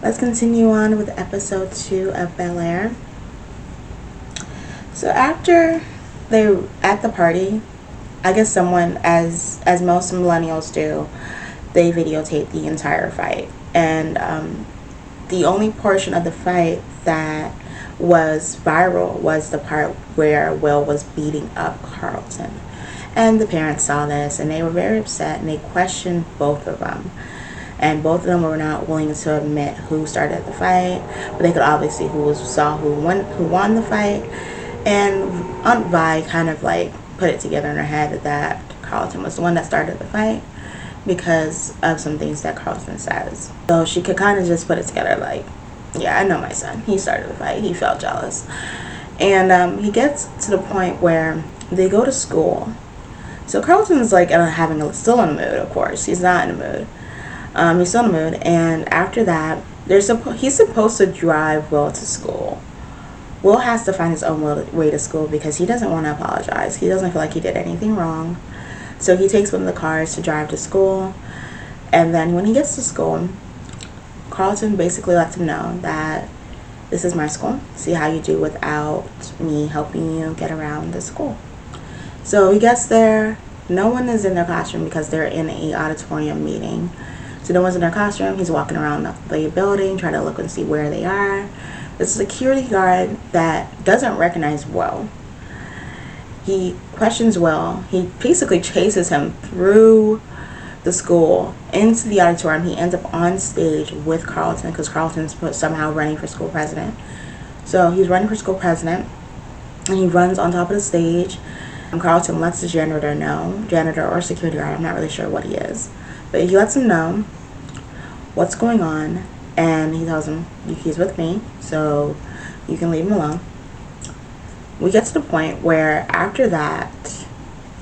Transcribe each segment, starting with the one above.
Let's continue on with episode 2 of Bel-Air. So after they at the party, I guess someone, as most millennials do, they videotape the entire fight, and the only portion of the fight that was viral was the part where Will was beating up Carlton. And the parents saw this and they were very upset and they questioned both of them. And both of them were not willing to admit who started the fight, but they could obviously saw who won the fight. And Aunt Vi kind of like put it together in her head that Carlton was the one that started the fight because of some things that Carlton says. So she could kind of just put it together like, yeah, I know my son. He started the fight. He felt jealous. And he gets to the point where they go to school. So Carlton's like still in the mood, of course. He's not in the mood. He's still in the mood. And after that, he's supposed to drive Will to school. Will has to find his own way to school because he doesn't want to apologize. He doesn't feel like he did anything wrong. So he takes one of the cars to drive to school. And then when he gets to school, Carlton basically lets him know that this is my school. See how you do without me helping you get around the school. So he gets there. No one is in their classroom because they're in an auditorium meeting. So no one's in their classroom. He's walking around the building trying to look and see where they are. There's a security guard that doesn't recognize Will. He questions Will. He basically chases him through the school into the auditorium. He ends up on stage with Carlton because Carlton's somehow running for school president. So he's running for school president and he runs on top of the stage. And Carlton lets the janitor or security guard, I'm not really sure what he is, but he lets him know what's going on, and he tells him he's with me, so you can leave him alone. We get to the point where after that,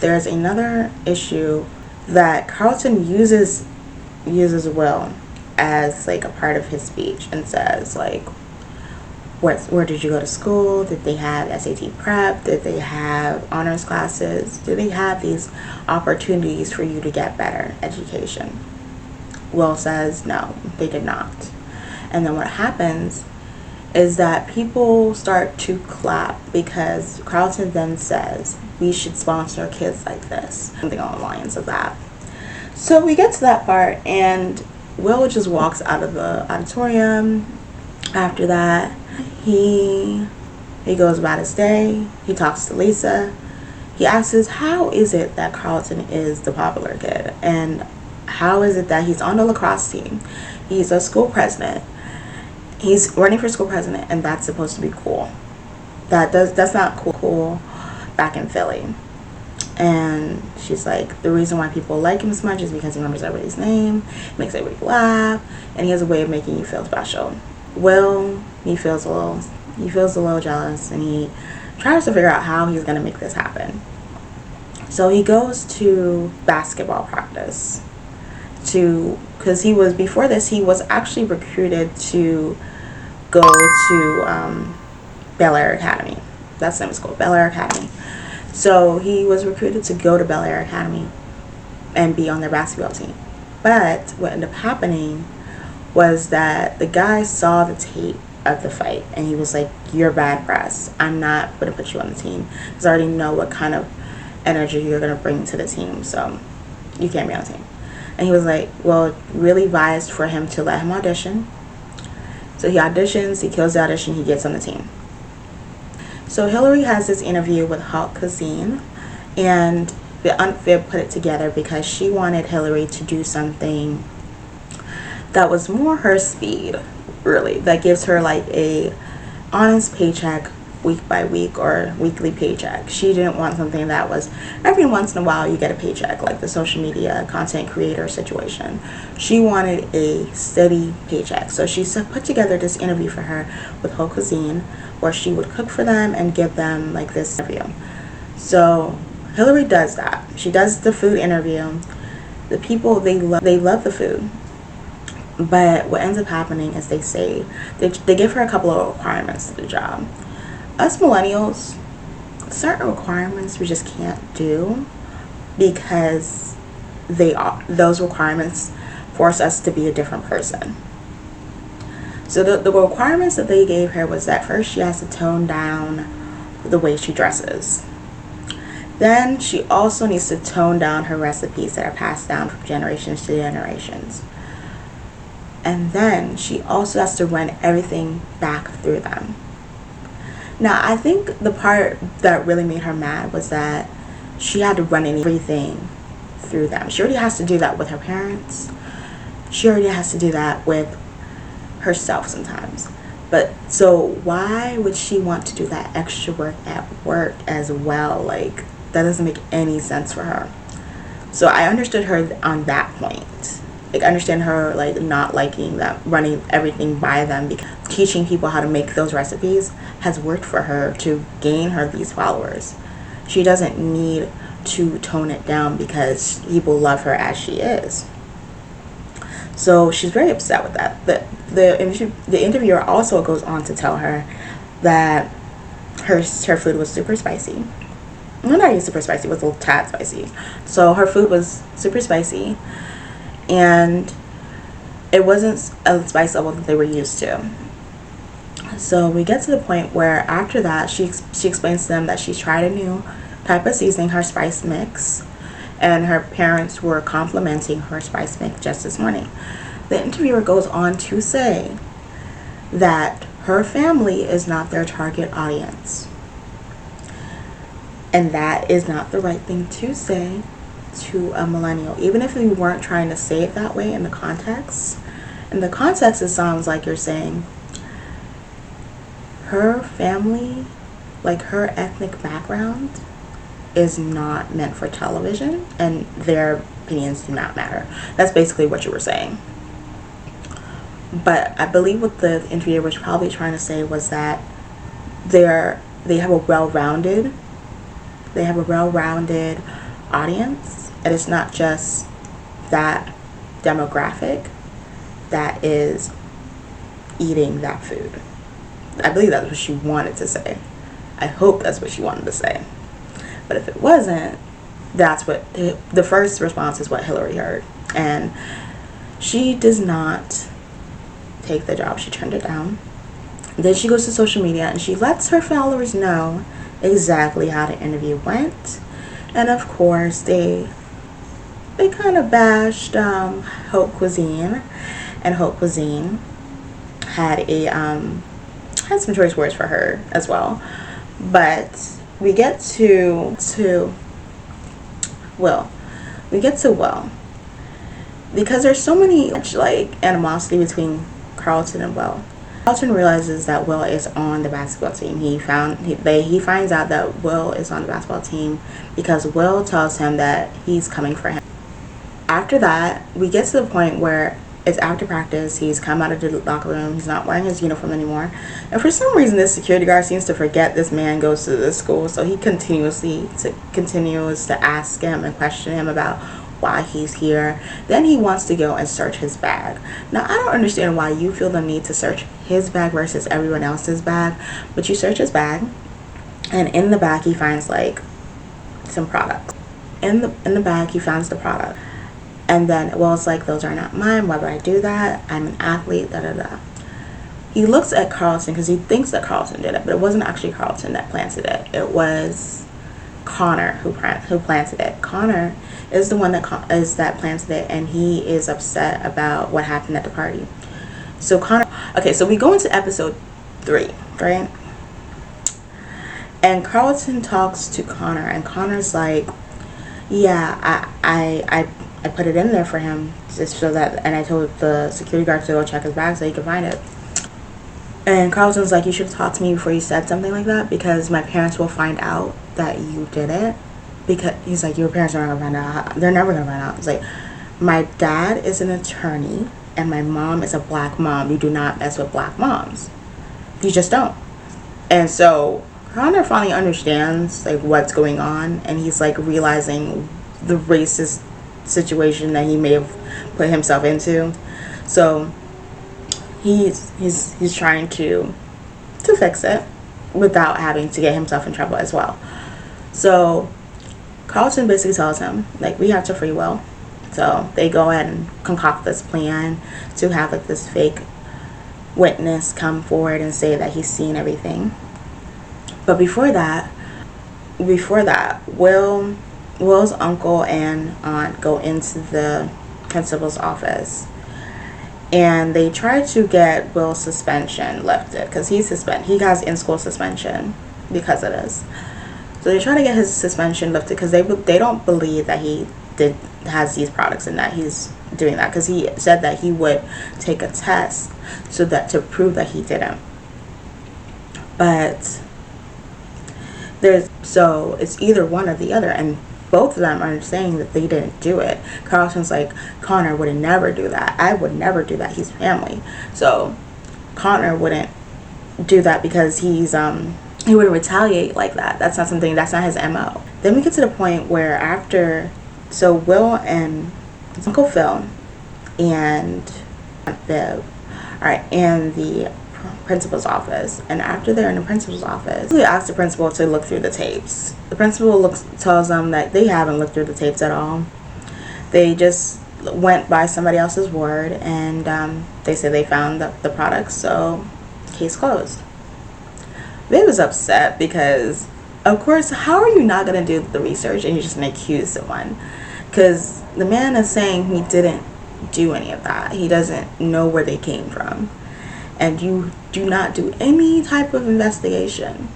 there's another issue that Carlton uses Will as like a part of his speech and says like, where did you go to school? Did they have SAT prep? Did they have honors classes? Did they have these opportunities for you to get better education? Will says no, they did not. And then what happens is that people start to clap because Carlton then says we should sponsor kids like this, something along the lines of that. So we get to that part and Will just walks out of the auditorium. After that, he goes about his day. He talks to Lisa. He asks how is it that Carlton is the popular kid, and how is it that he's on the lacrosse team? He's a school president. He's running for school president, and that's supposed to be cool. That's not cool back in Philly. And she's like, the reason why people like him so much is because he remembers everybody's name, makes everybody laugh, and he has a way of making you feel special. Will, he feels a little jealous, and he tries to figure out how he's going to make this happen. So he goes to basketball practice because before this he was actually recruited to go to Bel-Air Academy. That's the name of school, Bel-Air Academy. So he was recruited to go to Bel-Air Academy and be on their basketball team. But what ended up happening was that the guy saw the tape of the fight and he was like, you're bad press. I'm not going to put you on the team because I already know what kind of energy you're going to bring to the team, so you can't be on the team. And he was like, well, really advised for him to let him audition. So he auditions, he kills the audition, he gets on the team. So Hillary has this interview with Hulk Kazine, and the Unfit put it together because she wanted Hillary to do something that was more her speed, really, that gives her like a honest paycheck week by week or weekly paycheck. She didn't want something that was every once in a while you get a paycheck, like the social media content creator situation. She wanted a steady paycheck. So she put together this interview for her with Hulk Kazine where she would cook for them and give them like this interview. So Hillary does that. She does the food interview. The people, they love the food. But what ends up happening is they give her a couple of requirements to the job. Us millennials, certain requirements we just can't do because those requirements force us to be a different person. So the requirements that they gave her was that first she has to tone down the way she dresses. Then she also needs to tone down her recipes that are passed down from generations to generations. And then she also has to run everything back through them. Now, I think the part that really made her mad was that she had to run everything through them. She already has to do that with her parents. She already has to do that with herself sometimes. But so why would she want to do that extra work at work as well? Like, that doesn't make any sense for her. So I understood her on that point. Like, I understand her like not liking that, running everything by them, because teaching people how to make those recipes has worked for her to gain her these followers. She doesn't need to tone it down because people love her as she is. So she's very upset with that. The interviewer also goes on to tell her that her food was super spicy. No, not even super spicy. It was a little tad spicy. So her food was super spicy, and it wasn't a spice level that they were used to. So we get to the point where after that, she explains to them that she's tried a new type of seasoning, her spice mix, and her parents were complimenting her spice mix just this morning. The interviewer goes on to say that her family is not their target audience. And that is not the right thing to say to a millennial, even if you weren't trying to say it that way in the context. In the context, it sounds like you're saying her family, like her ethnic background, is not meant for television, and their opinions do not matter. That's basically what you were saying. But I believe what the interviewer was probably trying to say was that they have a well-rounded audience, and it's not just that demographic that is eating that food. I believe that's what she wanted to say. I hope that's what she wanted to say. But if it wasn't, that's what the first response is, what Hillary heard. And she does not take the job. She turned it down. Then she goes to social media and she lets her followers know exactly how the interview went. And of course, they kind of bashed Haute Cuisine, and Haute Cuisine had some choice words for her as well. But we get to Will. Because there's so many like animosity between Carlton and Will. Carlton realizes that Will is on the basketball team. He finds out that Will is on the basketball team because Will tells him that he's coming for him. After that, we get to the point where it's after practice. He's come out of the locker room. He's not wearing his uniform anymore. And for some reason, this security guard seems to forget this man goes to this school. So he continues to ask him and question him about why he's here. Then he wants to go and search his bag. Now, I don't understand why you feel the need to search his bag versus everyone else's bag. But you search his bag, and in the bag he finds like some products. In the bag he finds the product. And then Will's like, those are not mine. Why would I do that? I'm an athlete, da da da. He looks at Carlton because he thinks that Carlton did it, but it wasn't actually Carlton that planted it. It was Connor who planted it. Connor is the one that planted it, and he is upset about what happened at the party. So Connor, okay, so we go into episode 3, right? And Carlton talks to Connor, and Connor's like, yeah, I put it in there for him just so that, and I told the security guard to go check his bag so he could find it. And Carlton's like, you should have talked to me before you said something like that, because my parents will find out that you did it. Because he's like, your parents are not gonna find out. They're never gonna find out. It's like, my dad is an attorney and my mom is a black mom. You do not mess with black moms. You just don't. And so Connor finally understands like what's going on, and he's like realizing the racist situation that he may have put himself into. So he's trying to fix it without having to get himself in trouble as well. So Carlton basically tells him like, we have to free Will. So they go ahead and concoct this plan to have like this fake witness come forward and say that he's seen everything. But before that, Will's uncle and aunt go into the principal's office, and they try to get Will's suspension lifted because he has in-school suspension because of this. So they try to get his suspension lifted because they don't believe that he has these products and that he's doing that, because he said that he would take a test to prove that he didn't. But so it's either one or the other, and both of them are saying that they didn't do it. Carlton's like, Connor would never do that. I would never do that. He's family. So Connor wouldn't do that because he wouldn't retaliate like that. That's not his MO. Then we get to the point where Will and Uncle Phil and Viv are in the principal's office, and after they're in the principal's office, they ask the principal to look through the tapes. The principal tells them that they haven't looked through the tapes at all. They just went by somebody else's word, and they say they found the products, so case closed. Viv was upset because, of course, how are you not going to do the research and you're just going to accuse someone? Because the man is saying he didn't do any of that. He doesn't know where they came from. And you do not do any type of investigation.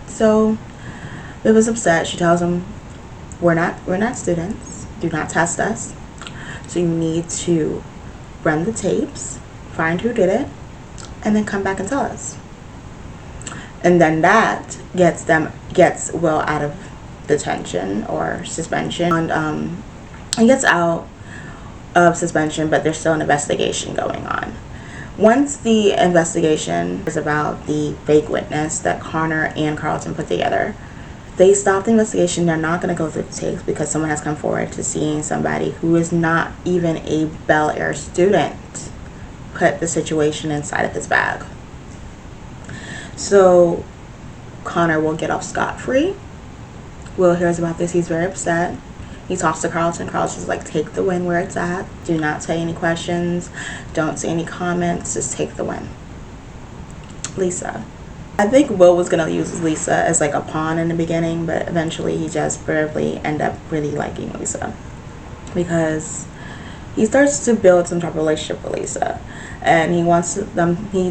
So Viv was upset. She tells him, we're not students. Do not test us. So you need to run the tapes, find who did it, and then come back and tell us. And then that gets Will out of detention or suspension. And he gets out of suspension, but there's still an investigation going on. Once the investigation is about the fake witness that Connor and Carlton put together, they stop the investigation. They're not going to go through the tapes because someone has come forward to seeing somebody who is not even a Bel-Air student put the situation inside of his bag. So Connor will get off scot-free. Will hears about this. He's very upset. He talks to Carlton. Carlton's like, take the win where it's at. Do not say any questions. Don't say any comments. Just take the win. Lisa. I think Will was going to use Lisa as like a pawn in the beginning, but eventually he just probably ended up really liking Lisa because he starts to build some type of relationship with Lisa. And he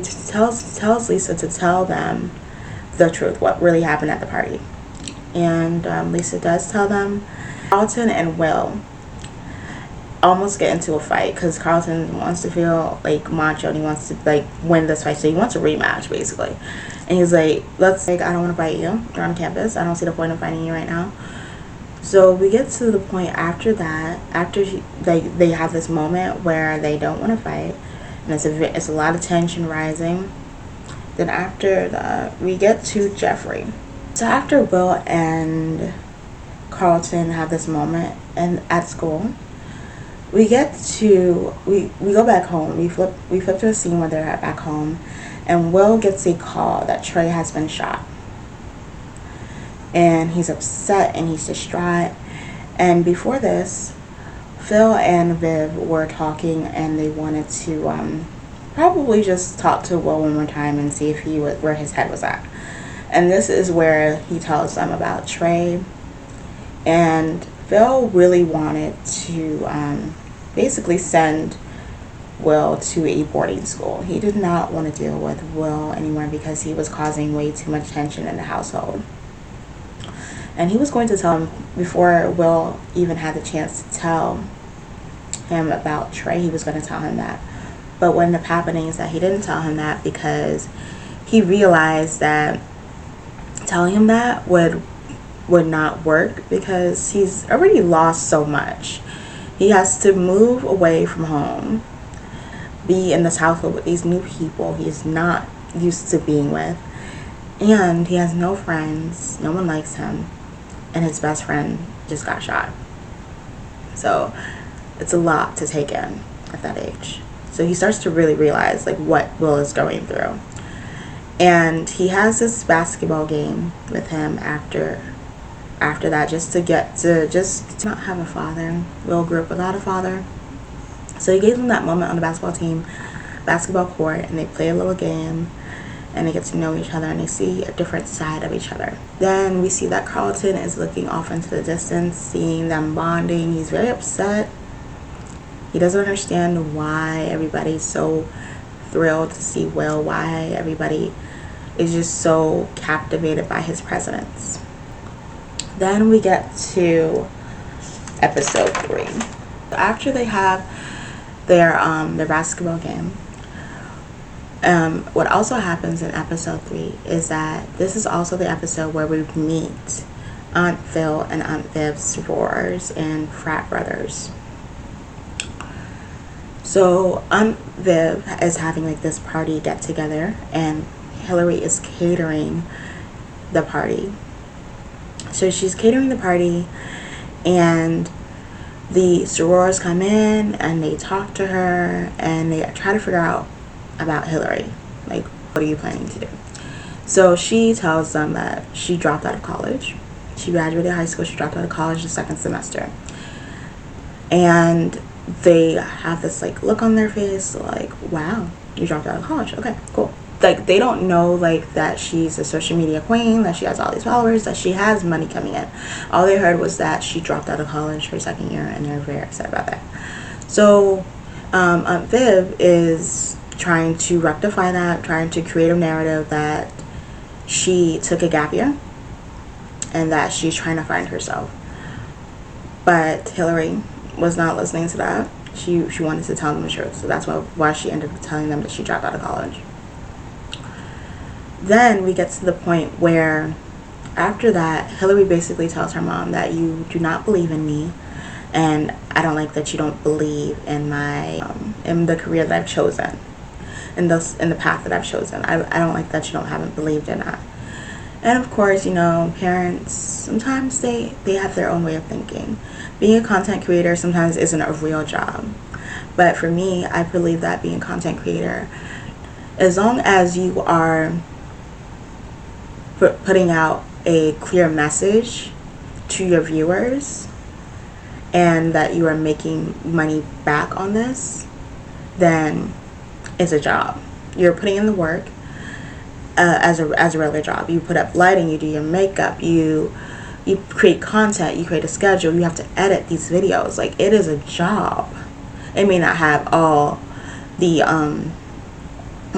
tells Lisa to tell them the truth, what really happened at the party. And Lisa does tell them. Carlton and Will almost get into a fight because Carlton wants to feel like macho and he wants to like win this fight, so he wants a rematch basically. And he's like, I don't want to fight you. You're on campus. I don't see the point of fighting you right now. So we get to the point after that, they have this moment where they don't want to fight, and it's a lot of tension rising. Then after that, we get to Jeffrey. So after Will and Carlton have this moment and at school, we go back home. We flip to a scene where they're back home, and Will gets a call that Trey has been shot. And he's upset and he's distraught. And before this, Phil and Viv were talking, and they wanted to probably just talk to Will one more time and see if where his head was at. And this is where he tells them about Trey. And Phil really wanted to basically send Will to a boarding school. He did not want to deal with Will anymore because he was causing way too much tension in the household. And he was going to tell him before Will even had the chance to tell him about Trey. He was going to tell him that. But what ended up happening is that he didn't tell him that because he realized that telling him that would not work because he's already lost so much. He has to move away from home, be in this household with these new people he's not used to being with, and he has no friends, no one likes him, and his best friend just got shot. So it's a lot to take in at that age. So he starts to really realize like what Will is going through. And he has this basketball game with him after that, just to not have a father. Will grew up without a father. So he gave him that moment on the basketball team basketball court and they play a little game and they get to know each other and they see a different side of each other. Then we see that Carlton is looking off into the distance, seeing them bonding. He's very upset. He doesn't understand why everybody's so thrilled to see Will, why everybody is just so captivated by his presence. Then we get to episode 3. After they have their basketball game, what also happens in episode 3 is that this is also the episode where we meet Aunt Phil and Aunt Viv's sorors and frat brothers. So Aunt Viv is having like this party get together and Hillary is catering the party. So she's catering the party and the sorors come in and they talk to her and they try to figure out about Hillary. Like, what are you planning to do? So she tells them that she dropped out of college. She graduated high school. She dropped out of college the second semester. And they have this like look on their face like, wow, you dropped out of college. Okay, cool. Like, they don't know like that she's a social media queen, that she has all these followers, that she has money coming in. All they heard was that she dropped out of college her second year and they're very upset about that. So Aunt Viv is trying to rectify that, trying to create a narrative that she took a gap year and that she's trying to find herself. But Hillary was not listening to that. She wanted to tell them the truth. So that's why she ended up telling them that she dropped out of college. Then we get to the point where after that, Hillary basically tells her mom that you do not believe in me and I don't like that you don't believe in my in the career that I've chosen, in the path that I've chosen. I don't like that you haven't believed in that. And of course, you know, parents sometimes they have their own way of thinking. Being a content creator sometimes isn't a real job. But for me, I believe that being a content creator, as long as you are putting out a clear message to your viewers and that you are making money back on this, then it's a job. You're putting in the work as a regular job. You put up lighting, you do your makeup, you create content, you create a schedule, you have to edit these videos. Like, it is a job. It may not have all the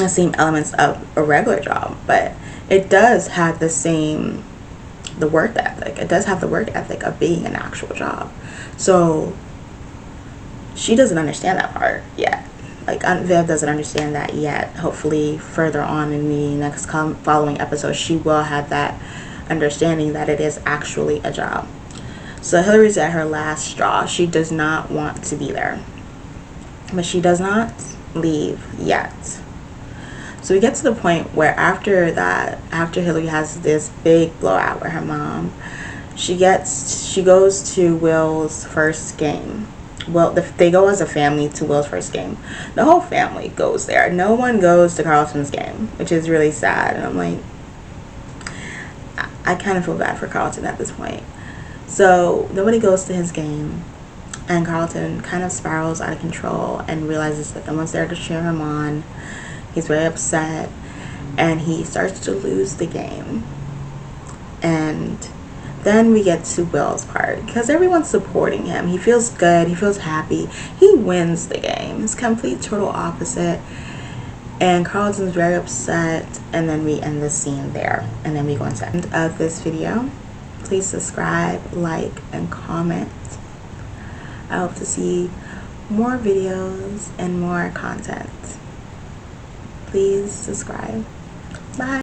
same elements of a regular job, but it does have the work ethic. It does have the work ethic of being an actual job. So she doesn't understand that part yet. Like, Aunt Viv doesn't understand that yet. Hopefully further on in the next following episode, she will have that understanding that it is actually a job. So Hillary's at her last straw. She does not want to be there, but she does not leave yet. So we get to the point where after Hillary has this big blowout with her mom, she goes to Will's first game. Well, they go as a family to Will's first game. The whole family goes there. No one goes to Carlton's game, which is really sad. And I'm like, I kind of feel bad for Carlton at this point. So nobody goes to his game, and Carlton kind of spirals out of control and realizes that no one's there to cheer him on. He's very upset, and he starts to lose the game. And then we get to Will's part, because everyone's supporting him. He feels good. He feels happy. He wins the game. It's complete total opposite. And Carlton's very upset. And then we end the scene there. And then we go into the end of this video. Please subscribe, like, and comment. I hope to see more videos and more content. Please subscribe. Bye.